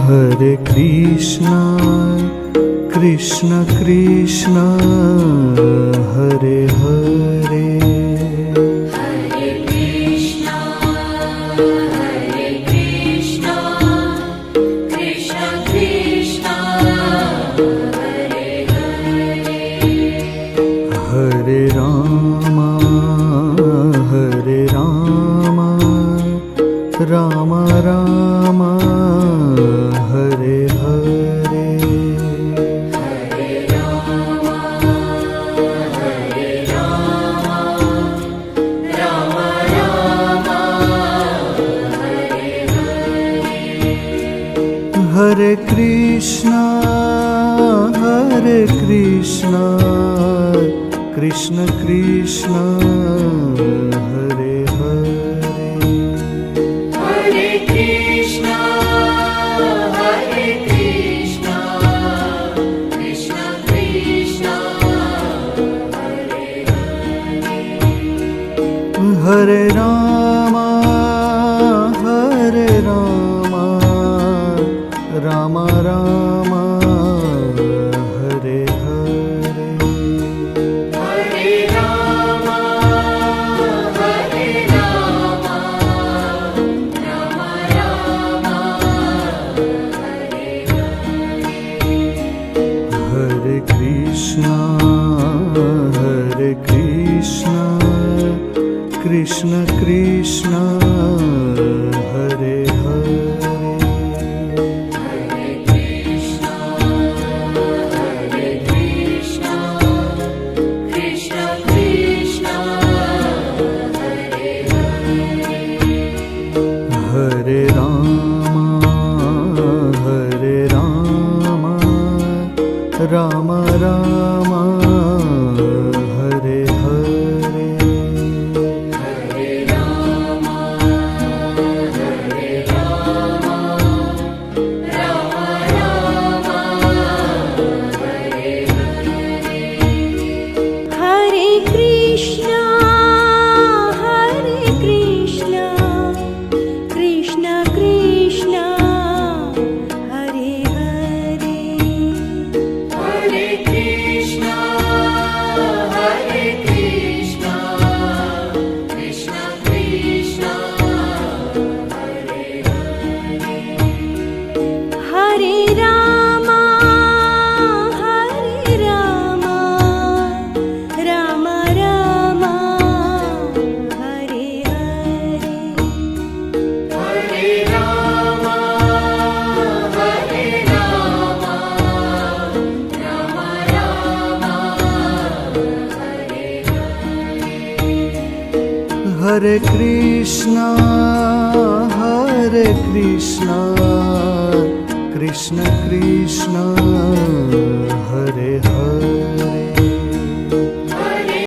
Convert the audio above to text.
Hare Krishna, Krishna Krishna, Hare Hare. Hare Krishna, Krishna Krishna, Hare Hare. Hare Rama, Rama Rama, Hare Hare. Hare Rama, Rama Rama, Hare Hare. Hare Krishna, Krishna Krishna, Hare Hare. Hare Krishna, Krishna Krishna, Hare Hare. Hare Rama, Rama Rama, Hare Hare. Hare Rama, Rama Rama, Hare Hare. Hare Krishna, Krishna Krishna, Hare Hare. Hare Krishna, Krishna Krishna, Hare Hare. Hare Rama, Rama Rama, Hare Hare. Hare Rama, Rama Rama, Hare Hare. Hare Krishna, Krishna Krishna, Hare Hare. Hare Krishna, Krishna Krishna, Hare Hare. Hare Rama, Rama Rama, Hare Hare. Hare Rama, Rama Rama, Hare Hare. Hare Krishna, Krishna Krishna, Hare Hare.